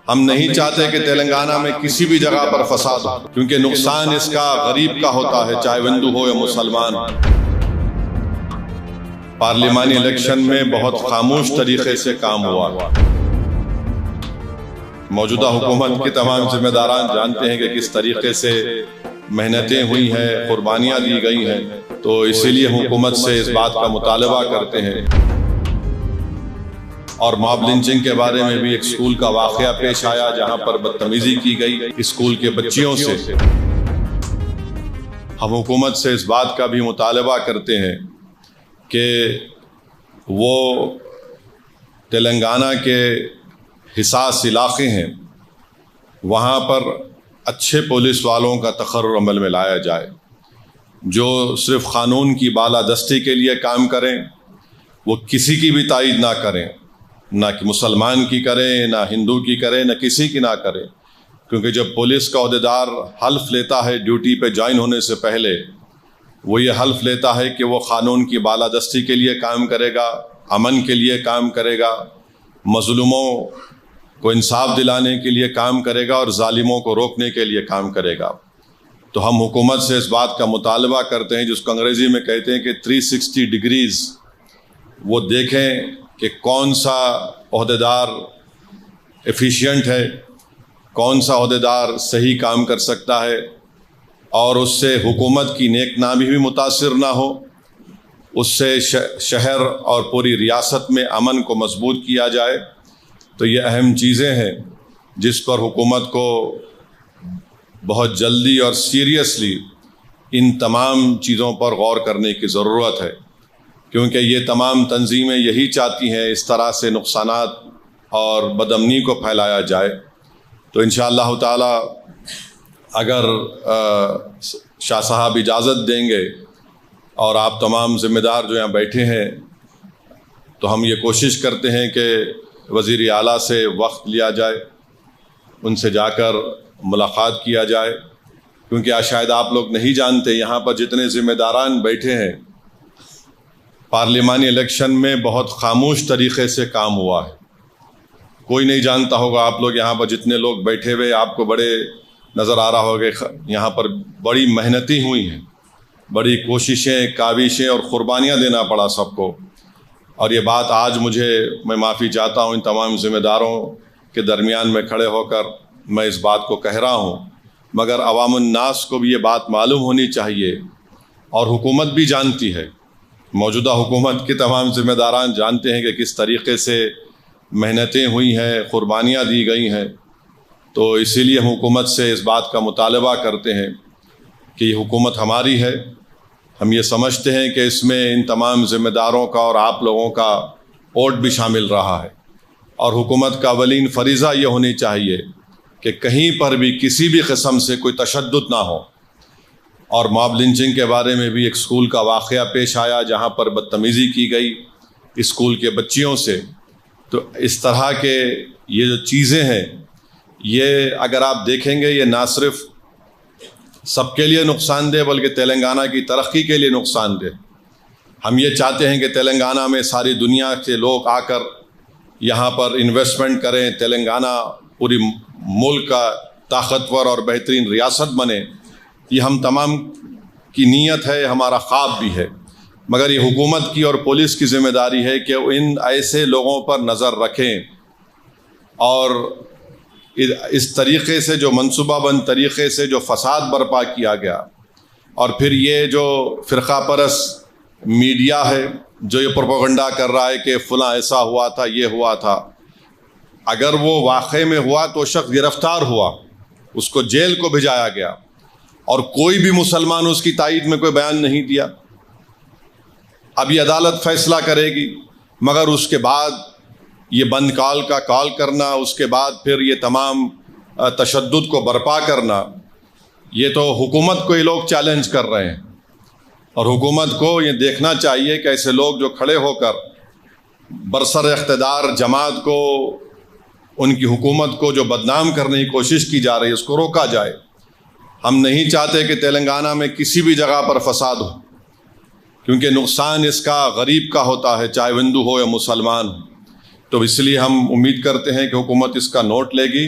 ہم نہیں چاہتے کہ تلنگانہ میں کسی بھی جگہ پر فساد ہو، کیونکہ نقصان اس کا غریب کا ہوتا ہے، چاہے ہندو ہو یا مسلمان۔ پارلیمانی الیکشن میں بہت خاموش طریقے سے کام ہوا۔ موجودہ حکومت کے تمام ذمہ داران جانتے ہیں کہ کس طریقے سے محنتیں ہوئی ہیں، قربانیاں دی گئی ہیں، تو اسی لیے حکومت سے اس بات کا مطالبہ کرتے ہیں۔ اور ماب لنچنگ کے بارے میں بھی ایک اسکول کا واقعہ پیش آیا جہاں پر بدتمیزی کی گئی اسکول کے بچیوں سے۔ ہم حکومت سے اس بات کا بھی مطالبہ کرتے ہیں کہ وہ تلنگانہ کے حساس علاقے ہیں، وہاں پر اچھے پولیس والوں کا تقرر عمل میں لایا جائے، جو صرف قانون کی بالادستی کے لیے کام کریں، وہ کسی کی بھی تائید نہ کریں، نہ کہ مسلمان کی کریں، نہ ہندو کی کریں، نہ کسی کی نہ کریں، کیونکہ جب پولیس کا عہدیدار حلف لیتا ہے ڈیوٹی پہ جوائن ہونے سے پہلے، وہ یہ حلف لیتا ہے کہ وہ قانون کی بالادستی کے لیے کام کرے گا، امن کے لیے کام کرے گا، مظلوموں کو انصاف دلانے کے لیے کام کرے گا اور ظالموں کو روکنے کے لیے کام کرے گا۔ تو ہم حکومت سے اس بات کا مطالبہ کرتے ہیں، جس کو انگریزی میں کہتے ہیں کہ 360 ڈگریز وہ دیکھیں کہ کون سا عہدیدار ایفیشینٹ ہے، کون سا عہدیدار صحیح کام کر سکتا ہے، اور اس سے حکومت کی نیک نامی بھی متاثر نہ ہو، اس سے شہر اور پوری ریاست میں امن کو مضبوط کیا جائے۔ تو یہ اہم چیزیں ہیں جس پر حکومت کو بہت جلدی اور سیریسلی ان تمام چیزوں پر غور کرنے کی ضرورت ہے، کیونکہ یہ تمام تنظیمیں یہی چاہتی ہیں اس طرح سے نقصانات اور بدامنی کو پھیلایا جائے۔ تو انشاءاللہ تعالی اگر شاہ صاحب اجازت دیں گے اور آپ تمام ذمہ دار جو یہاں بیٹھے ہیں، تو ہم یہ کوشش کرتے ہیں کہ وزیر اعلیٰ سے وقت لیا جائے، ان سے جا کر ملاقات کیا جائے، کیونکہ شاید آپ لوگ نہیں جانتے یہاں پر جتنے ذمہ داران بیٹھے ہیں، پارلیمانی الیکشن میں بہت خاموش طریقے سے کام ہوا ہے۔ کوئی نہیں جانتا ہوگا، آپ لوگ یہاں پر جتنے لوگ بیٹھے ہوئے آپ کو بڑے نظر آ رہا ہوگا، یہاں پر بڑی محنتیں ہوئی ہیں، بڑی کوششیں، کاوشیں اور قربانیاں دینا پڑا سب کو۔ اور یہ بات آج میں معافی چاہتا ہوں ان تمام ذمہ داروں کے درمیان میں کھڑے ہو کر میں اس بات کو کہہ رہا ہوں، مگر عوام الناس کو بھی یہ بات معلوم ہونی چاہیے، اور حکومت بھی جانتی ہے، موجودہ حکومت کے تمام ذمہ داران جانتے ہیں کہ کس طریقے سے محنتیں ہوئی ہیں، قربانیاں دی گئی ہیں۔ تو اسی لیے ہم حکومت سے اس بات کا مطالبہ کرتے ہیں کہ یہ حکومت ہماری ہے، ہم یہ سمجھتے ہیں کہ اس میں ان تمام ذمہ داروں کا اور آپ لوگوں کا ووٹ بھی شامل رہا ہے، اور حکومت کا اولین فریضہ یہ ہونی چاہیے کہ کہیں پر بھی کسی بھی قسم سے کوئی تشدد نہ ہو۔ اور ماب لنچنگ کے بارے میں بھی ایک اسکول کا واقعہ پیش آیا جہاں پر بدتمیزی کی گئی اسکول کے بچیوں سے۔ تو اس طرح کے یہ جو چیزیں ہیں، یہ اگر آپ دیکھیں گے، یہ نہ صرف سب کے لیے نقصان دہ بلکہ تلنگانہ کی ترقی کے لیے نقصان دہ۔ ہم یہ چاہتے ہیں کہ تلنگانہ میں ساری دنیا کے لوگ آ کر یہاں پر انویسٹمنٹ کریں، تلنگانہ پوری ملک کا طاقتور اور بہترین ریاست بنے۔ یہ ہم تمام کی نیت ہے، ہمارا خواب بھی ہے، مگر یہ حکومت کی اور پولیس کی ذمہ داری ہے کہ ان ایسے لوگوں پر نظر رکھیں، اور اس طریقے سے جو منصوبہ بند طریقے سے جو فساد برپا کیا گیا، اور پھر یہ جو فرقہ پرست میڈیا ہے جو یہ پروپیگنڈا کر رہا ہے کہ فلاں ایسا ہوا تھا، یہ ہوا تھا، اگر وہ واقعے میں ہوا تو شخص گرفتار ہوا، اس کو جیل کو بھیجایا گیا، اور کوئی بھی مسلمان اس کی تائید میں کوئی بیان نہیں دیا۔ اب یہ عدالت فیصلہ کرے گی، مگر اس کے بعد یہ بند کال کا کال کرنا، اس کے بعد پھر یہ تمام تشدد کو برپا کرنا، یہ تو حکومت کو یہ لوگ چیلنج کر رہے ہیں، اور حکومت کو یہ دیکھنا چاہیے کہ ایسے لوگ جو کھڑے ہو کر برسر اقتدار جماعت کو، ان کی حکومت کو جو بدنام کرنے کی کوشش کی جا رہی ہے، اس کو روکا جائے۔ ہم نہیں چاہتے کہ تلنگانہ میں کسی بھی جگہ پر فساد ہو، کیونکہ نقصان اس کا غریب کا ہوتا ہے، چاہے ہندو ہو یا مسلمان ہو۔ تو اس لیے ہم امید کرتے ہیں کہ حکومت اس کا نوٹ لے گی.